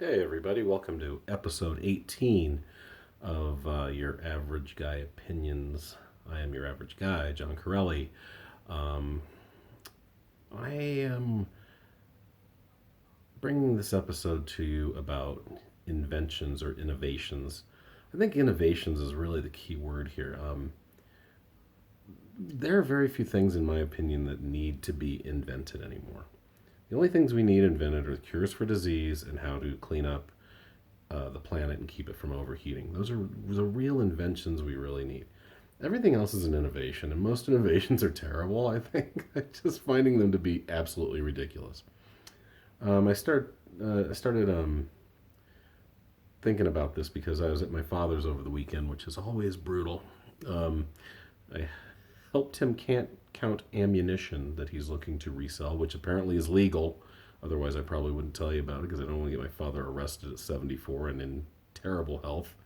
Hey, everybody, welcome to episode 18 of Your Average Guy Opinions. I am your average guy, John Corelli. Um, I am bringing this episode to you about inventions or innovations. I think innovations is really the key word here. There are very few things, in my opinion, that need to be invented anymore. The only things we need invented are cures for disease and how to clean up the planet and keep it from overheating. Those are the real inventions we really need. Everything else is an innovation, and most innovations are terrible. I think just finding them to be absolutely ridiculous. I started thinking about this because I was at my father's over the weekend, which is always brutal. Um, I helped him can't count ammunition that he's looking to resell, which apparently is legal. Otherwise, I probably wouldn't tell you about it because I don't want to get my father arrested at 74 and in terrible health.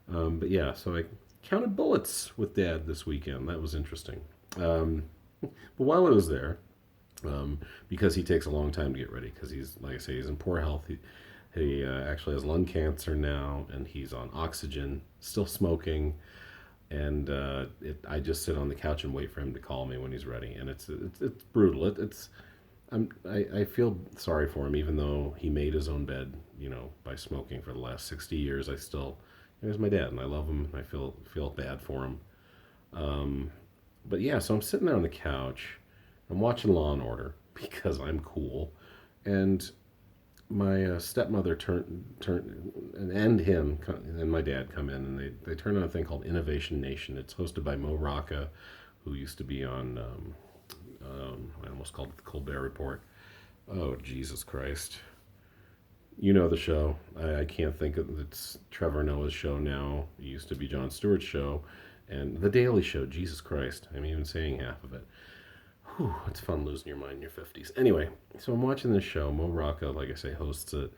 But yeah, so I counted bullets with Dad this weekend. That was interesting. But while I was there, because he takes a long time to get ready, because he's, like I say, he's in poor health. He actually has lung cancer now, and he's on oxygen, still smoking. And I just sit on the couch and wait for him to call me when he's ready, and it's brutal. I feel sorry for him, even though he made his own bed, by smoking for the last 60 years. I still, he was my dad, and I love him. I feel bad for him. Um, but yeah, so I'm sitting there on the couch. I'm watching Law and Order because I'm cool, and my stepmother and him and my dad come in, and they turn on a thing called Innovation Nation. It's hosted by Mo Rocca, who used to be on I almost called it the Colbert Report. Oh, Jesus Christ. You know the show. I can't think of it's Trevor Noah's show now. It used to be Jon Stewart's show. And The Daily Show. Jesus Christ. I'm even saying half of it. Whew, it's fun losing your mind in your 50s. Anyway, so I'm watching this show. Mo Rocca, like I say, hosts it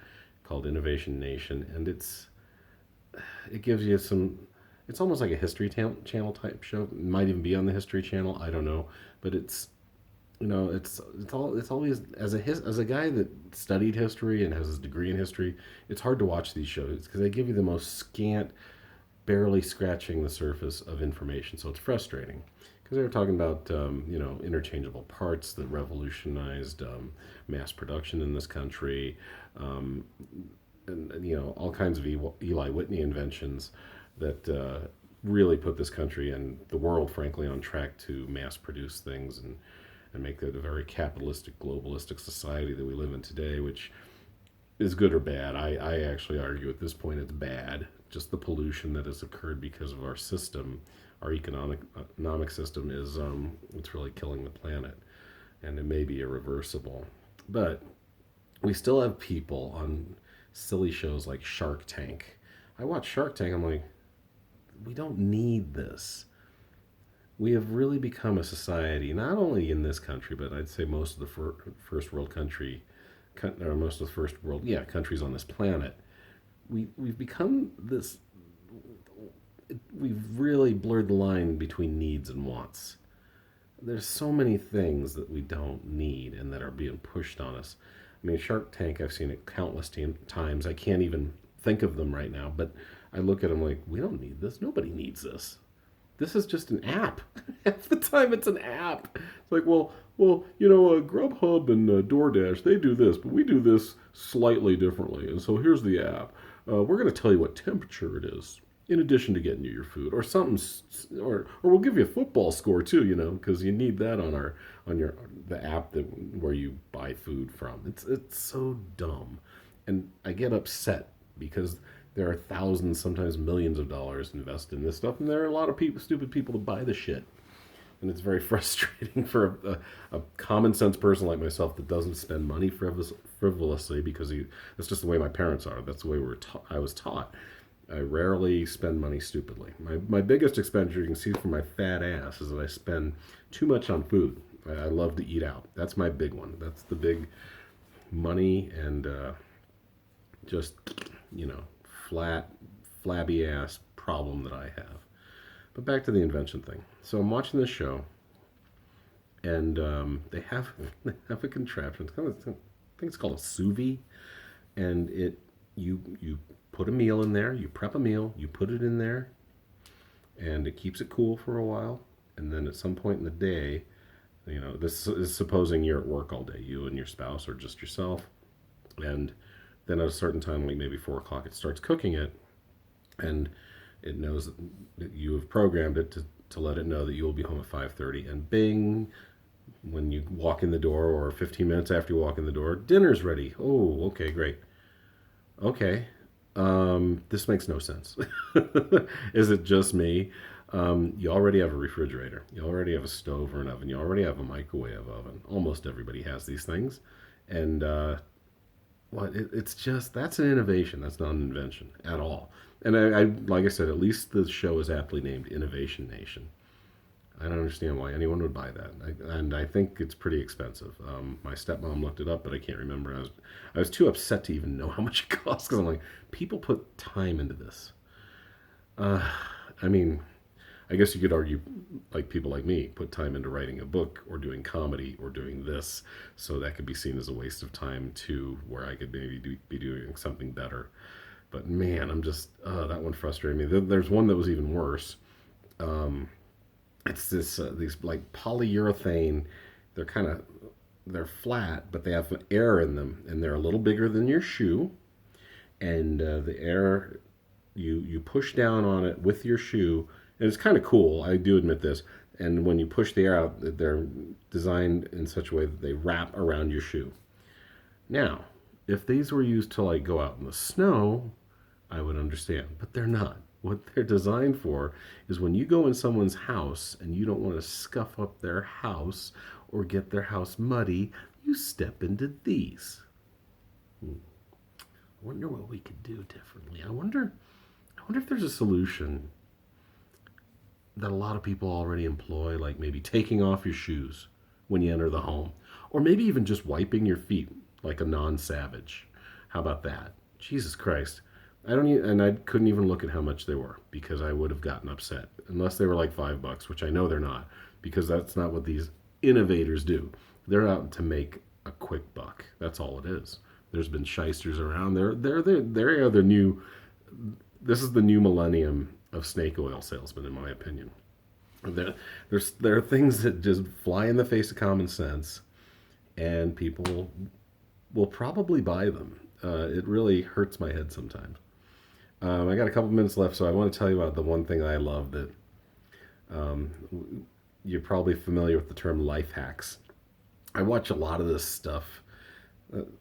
called Innovation Nation. And it gives you some. It's almost like a History Channel type show. It might even be on the History Channel. I don't know. But it's always as a guy that studied history and has his degree in history. It's hard to watch these shows because they give you the most scant, barely scratching the surface of information. So it's frustrating because they were talking about interchangeable parts that revolutionized mass production in this country, um, and all kinds of Eli Whitney inventions that really put this country and the world, frankly, on track to mass produce things and make it a very capitalistic, globalistic society that we live in today, which is good or bad. I actually argue at this point it's bad. Just the pollution that has occurred because of our system, our economic system is it's really killing the planet, and it may be irreversible. But we still have people on silly shows like Shark Tank. I watch Shark Tank. I'm like, we don't need this. We have really become a society, not only in this country, but I'd say most of the first world or most of the first world, yeah, countries on this planet. We've become this. We've really blurred the line between needs and wants. There's so many things that we don't need and that are being pushed on us. I mean, Shark Tank, I've seen it countless times. I can't even think of them right now, but I look at them like, we don't need this. Nobody needs this. This is just an app. Half the time it's an app. It's like, Grubhub and DoorDash, they do this, but we do this slightly differently. And so here's the app. We're going to tell you what temperature it is in addition to getting you your food or something, or we'll give you a football score too, because you need that on your the app that where you buy food from. It's so dumb, and I get upset because there are thousands, sometimes millions of dollars invested in this stuff, and there are a lot of people, stupid people, that buy the shit. And it's very frustrating for a common sense person like myself that doesn't spend money frivolously because that's just the way my parents are. That's the way I was taught. I rarely spend money stupidly. My biggest expenditure, you can see from my fat ass, is that I spend too much on food. I love to eat out. That's my big one. That's the big money and just, you know, flat, flabby ass problem that I have. But back to the invention thing. So I'm watching this show, and they have a contraption. I think it's called a sous vide, and You put a meal in there, you prep a meal, you put it in there, and it keeps it cool for a while. And then at some point in the day, this is supposing you're at work all day, you and your spouse or just yourself, and then at a certain time, like maybe 4 o'clock, it starts cooking it, and it knows that you have programmed it to let it know that you will be home at 5:30, and bing, when you walk in the door or 15 minutes after you walk in the door, dinner's ready. Oh, okay, great. Okay, this makes no sense. Is it just me? You already have a refrigerator. You already have a stove or an oven. You already have a microwave oven. Almost everybody has these things. And it's just, that's an innovation. That's not an invention at all. And like I said, at least the show is aptly named Innovation Nation. I don't understand why anyone would buy that, and I think it's pretty expensive. My stepmom looked it up, but I can't remember. I was too upset to even know how much it costs because I'm like, people put time into this. Uh, I mean, I guess you could argue, like people like me, put time into writing a book or doing comedy or doing this, so that could be seen as a waste of time too, where I could maybe be doing something better. But man, I'm just that one frustrated me. There's one that was even worse. Um, it's these like polyurethane. They're kind of they're flat, but they have air in them, and they're a little bigger than your shoe. And the air you push down on it with your shoe, and it's kind of cool. I do admit this. And when you push the air out, they're designed in such a way that they wrap around your shoe. Now, if these were used to like go out in the snow, I would understand, but they're not. What they're designed for is when you go in someone's house and you don't want to scuff up their house or get their house muddy, you step into these. I wonder what we could do differently. I wonder if there's a solution that a lot of people already employ, like maybe taking off your shoes when you enter the home, or maybe even just wiping your feet like a non-savage. How about that? Jesus Christ. And I couldn't even look at how much they were because I would have gotten upset unless they were like $5, which I know they're not, because that's not what these innovators do. They're out to make a quick buck. That's all it is. There's been shysters around. They're the new. This is the new millennium of snake oil salesmen, in my opinion. There are things that just fly in the face of common sense, and people will probably buy them. It really hurts my head sometimes. I got a couple minutes left, so I want to tell you about the one thing that I love that um, you're probably familiar with the term life hacks. I watch a lot of this stuff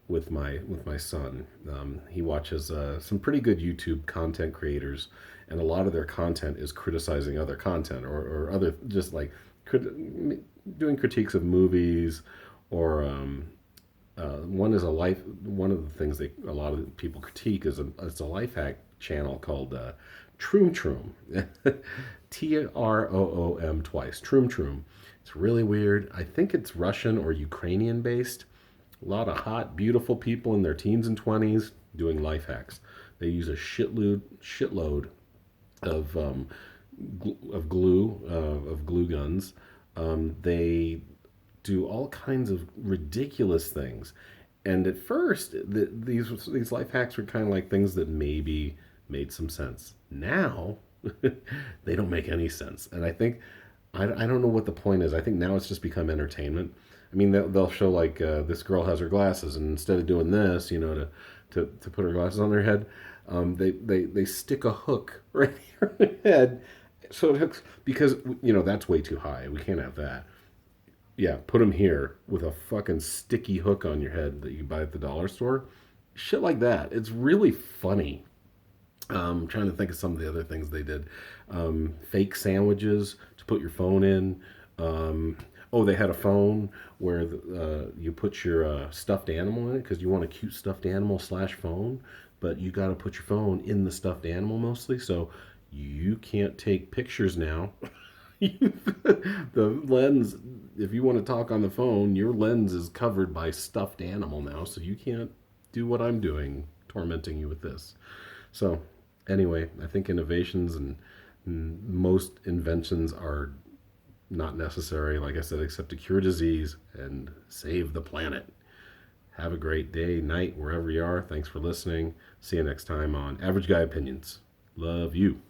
with my son. He watches some pretty good YouTube content creators, and a lot of their content is criticizing other content or other just like doing critiques of movies or one is a life. One of the things a lot of people critique is it's a life hack channel called Troom Troom, Troom twice. Troom Troom. It's really weird. I think it's Russian or Ukrainian based. A lot of hot, beautiful people in their teens and 20s doing life hacks. They use a shitload of of glue guns. They do all kinds of ridiculous things. And at first, these life hacks were kind of like things that maybe made some sense. Now, they don't make any sense. And I don't know what the point is. I think now it's just become entertainment. I mean, they'll show like this girl has her glasses, and instead of doing this, to put her glasses on their head, they stick a hook right in her head, so it hooks because that's way too high. We can't have that. Yeah, put them here with a fucking sticky hook on your head that you buy at the dollar store. Shit like that. It's really funny. I'm trying to think of some of the other things they did. Fake sandwiches to put your phone in. Oh, they had a phone where you put your stuffed animal in it because you want a cute stuffed animal slash phone, but you got to put your phone in the stuffed animal mostly, so you can't take pictures now. The lens, if you want to talk on the phone, your lens is covered by stuffed animal now, so you can't do what I'm doing, tormenting you with this. So, anyway, I think innovations and most inventions are not necessary, like I said, except to cure disease and save the planet. Have a great day, night, wherever you are. Thanks for listening. See you next time on Average Guy Opinions. Love you.